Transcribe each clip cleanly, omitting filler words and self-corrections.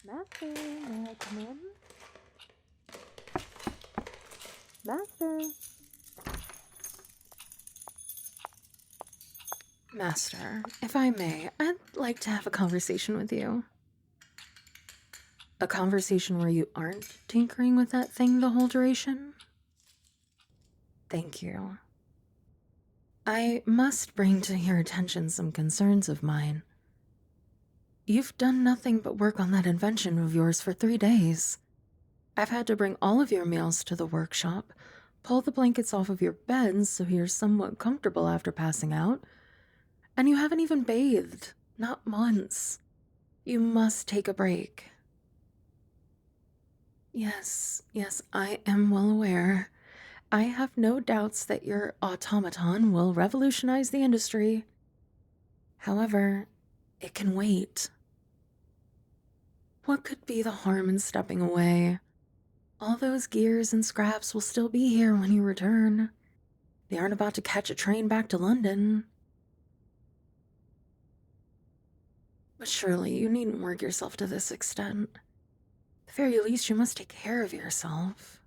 Master, may I come in? Master. Master, if I may, I'd like to have a conversation with you. A conversation where you aren't tinkering with that thing the whole duration? Thank you. I must bring to your attention some concerns of mine. You've done nothing but work on that invention of yours for 3 days. I've had to bring all of your meals to the workshop, pull the blankets off of your beds so you're somewhat comfortable after passing out, and you haven't even bathed, not once. You must take a break. Yes, I am well aware. I have no doubts that your automaton will revolutionize the industry. However, it can wait. What could be the harm in stepping away? All those gears and scraps will still be here when you return. They aren't about to catch a train back to London. But surely you needn't work yourself to this extent. At the very least, you must take care of yourself.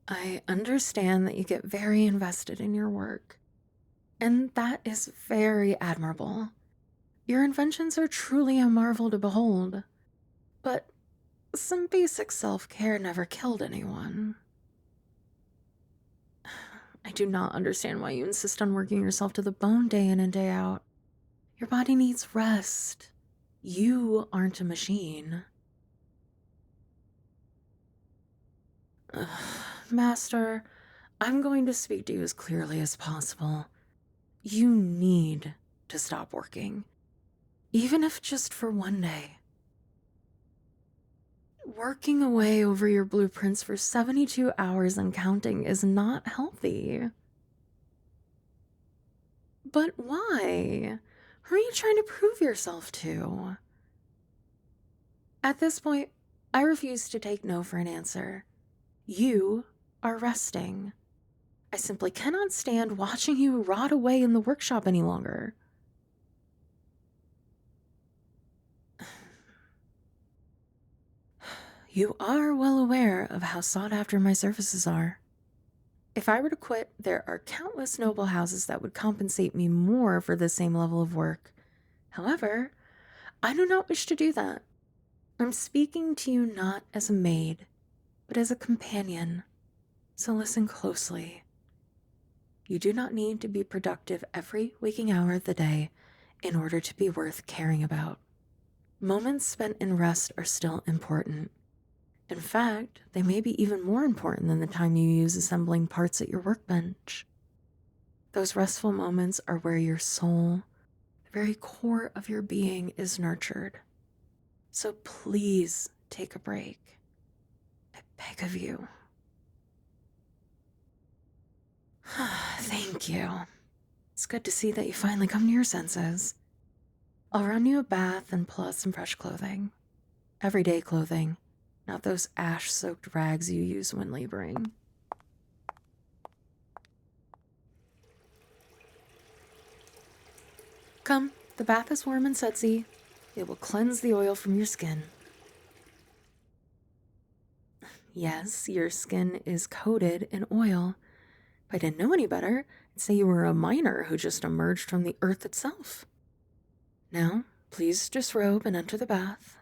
I understand that you get very invested in your work, and that is very admirable. Your inventions are truly a marvel to behold, but some basic self-care never killed anyone. I do not understand why you insist on working yourself to the bone day in and day out. Your body needs rest. You aren't a machine. Master, I'm going to speak to you as clearly as possible. You need to stop working, even if just for 1 day. Working away over your blueprints for 72 hours and counting is not healthy. But why? Who are you trying to prove yourself to? At this point, I refuse to take no for an answer. You are resting. I simply cannot stand watching you rot away in the workshop any longer. You are well aware of how sought after my services are. If I were to quit, there are countless noble houses that would compensate me more for the same level of work. However, I do not wish to do that. I'm speaking to you not as a maid, but as a companion. So listen closely. You do not need to be productive every waking hour of the day in order to be worth caring about. Moments spent in rest are still important. In fact, they may be even more important than the time you use assembling parts at your workbench. Those restful moments are where your soul, the very core of your being, is nurtured. So please take a break. I beg of you. Thank you. It's good to see that you finally come to your senses. I'll run you a bath and pull out some fresh clothing. Everyday clothing, not those ash-soaked rags you use when laboring. Come, the bath is warm and sudsy. It will cleanse the oil from your skin. Yes, your skin is coated in oil. If I didn't know any better, I'd say you were a miner who just emerged from the earth itself. Now, please disrobe and enter the bath.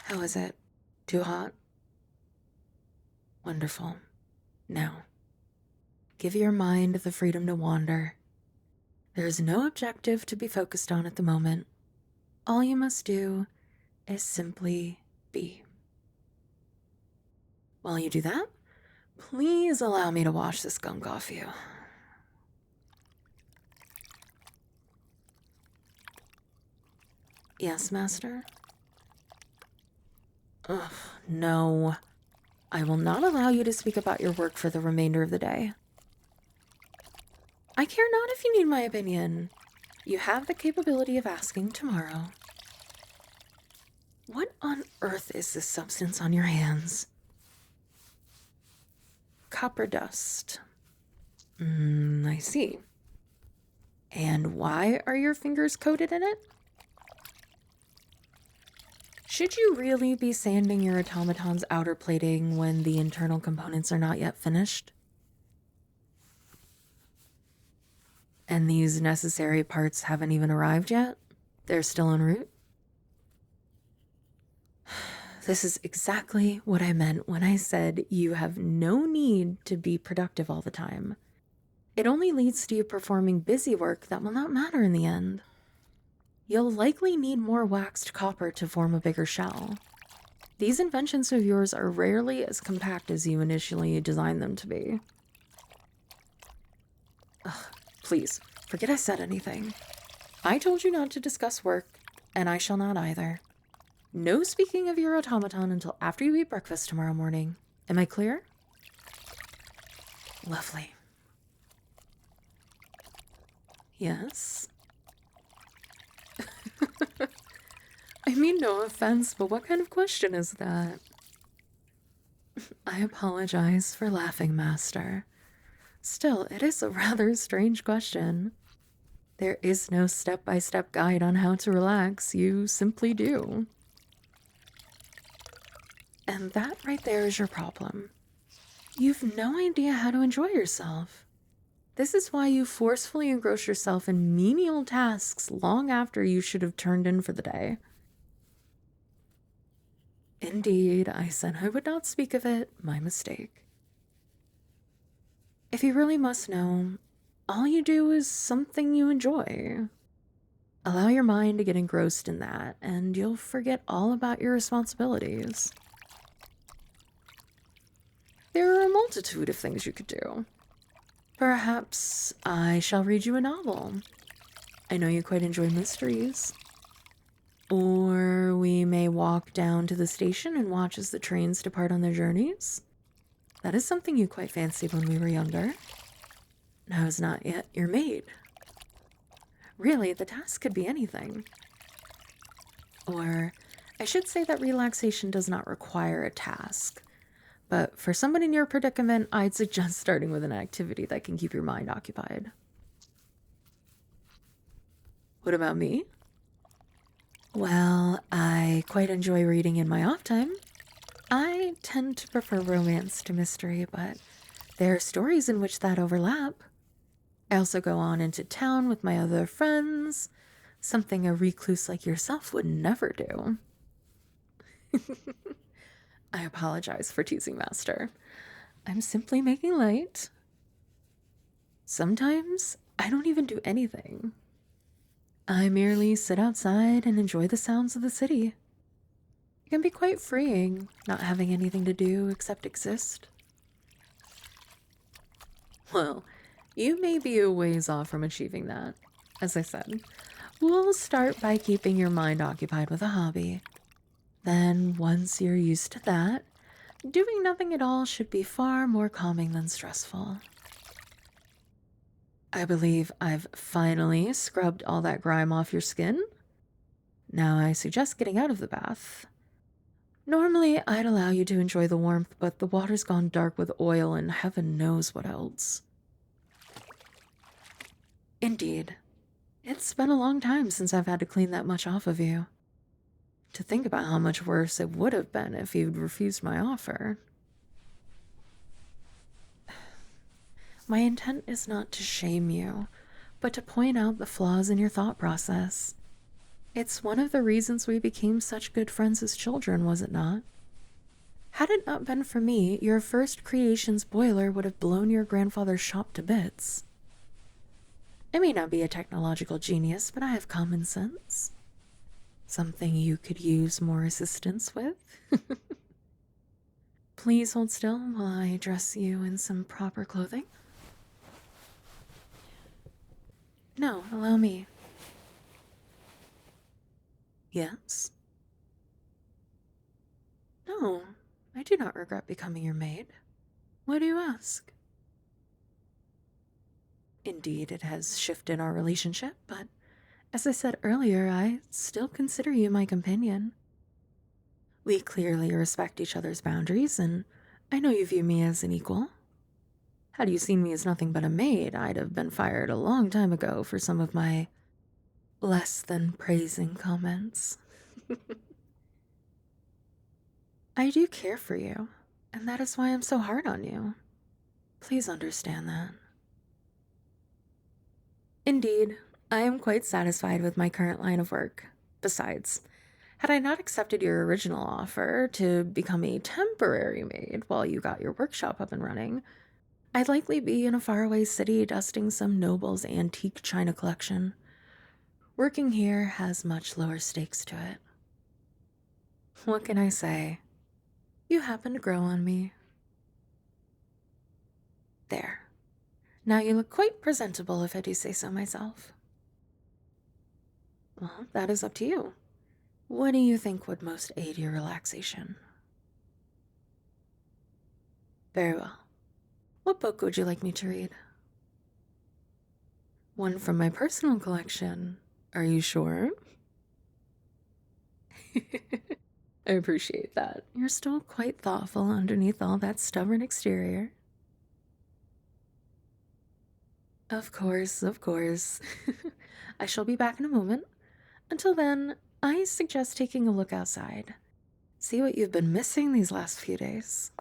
How is it? Too hot? Wonderful. Now, give your mind the freedom to wander. There is no objective to be focused on at the moment. All you must do is simply be. While you do that, please allow me to wash this gunk off you. Yes, Master? Ugh, no. I will not allow you to speak about your work for the remainder of the day. I care not if you need my opinion. You have the capability of asking tomorrow. What on earth is this substance on your hands? Copper dust. I see. And why are your fingers coated in it? Should you really be sanding your automaton's outer plating when the internal components are not yet finished? And these necessary parts haven't even arrived yet? They're still en route? This is exactly what I meant when I said you have no need to be productive all the time. It only leads to you performing busy work that will not matter in the end. You'll likely need more waxed copper to form a bigger shell. These inventions of yours are rarely as compact as you initially designed them to be. Ugh, please, forget I said anything. I told you not to discuss work, and I shall not either. No speaking of your automaton until after you eat breakfast tomorrow morning. Am I clear? Lovely. Yes? I mean, no offense, but what kind of question is that? I apologize for laughing, Master. Still, it is a rather strange question. There is no step-by-step guide on how to relax. You simply do. And that right there is your problem. You've no idea how to enjoy yourself. This is why you forcefully engross yourself in menial tasks long after you should have turned in for the day. Indeed, I said I would not speak of it. My mistake. If you really must know, all you do is something you enjoy. Allow your mind to get engrossed in that, and you'll forget all about your responsibilities. There are a multitude of things you could do. Perhaps I shall read you a novel. I know you quite enjoy mysteries. Or we may walk down to the station and watch as the trains depart on their journeys. That is something you quite fancied when we were younger. I was not yet your maid. Really, the task could be anything. Or, I should say that relaxation does not require a task. But for someone in your predicament, I'd suggest starting with an activity that can keep your mind occupied. What about me? Well, I quite enjoy reading in my off time. I tend to prefer romance to mystery, but there are stories in which that overlap. I also go on into town with my other friends, something a recluse like yourself would never do. I apologize for teasing, Master. I'm simply making light. Sometimes I don't even do anything. I merely sit outside and enjoy the sounds of the city. It can be quite freeing, not having anything to do except exist. Well, you may be a ways off from achieving that. As I said, we'll start by keeping your mind occupied with a hobby. Then, once you're used to that, doing nothing at all should be far more calming than stressful. I believe I've finally scrubbed all that grime off your skin. Now I suggest getting out of the bath. Normally, I'd allow you to enjoy the warmth, but the water's gone dark with oil and heaven knows what else. Indeed. It's been a long time since I've had to clean that much off of you. To think about how much worse it would have been if you'd refused my offer. My intent is not to shame you, but to point out the flaws in your thought process. It's one of the reasons we became such good friends as children, was it not? Had it not been for me, your first creation's boiler would have blown your grandfather's shop to bits. I may not be a technological genius, but I have common sense. Something you could use more assistance with. Please hold still while I dress you in some proper clothing. No, allow me. Yes? No, I do not regret becoming your maid. Why do you ask? Indeed, it has shifted our relationship, but as I said earlier, I still consider you my companion. We clearly respect each other's boundaries, and I know you view me as an equal. Had you seen me as nothing but a maid, I'd have been fired a long time ago for some of my less than praising comments. I do care for you, and that is why I'm so hard on you. Please understand that. Indeed, I am quite satisfied with my current line of work. Besides, had I not accepted your original offer to become a temporary maid while you got your workshop up and running, I'd likely be in a faraway city dusting some noble's antique china collection. Working here has much lower stakes to it. What can I say? You happen to grow on me. There. Now you look quite presentable, if I do say so myself. Well, that is up to you. What do you think would most aid your relaxation? Very well. What book would you like me to read? One from my personal collection. Are you sure? I appreciate that. You're still quite thoughtful underneath all that stubborn exterior. Of course, of course. I shall be back in a moment. Until then, I suggest taking a look outside. See what you've been missing these last few days.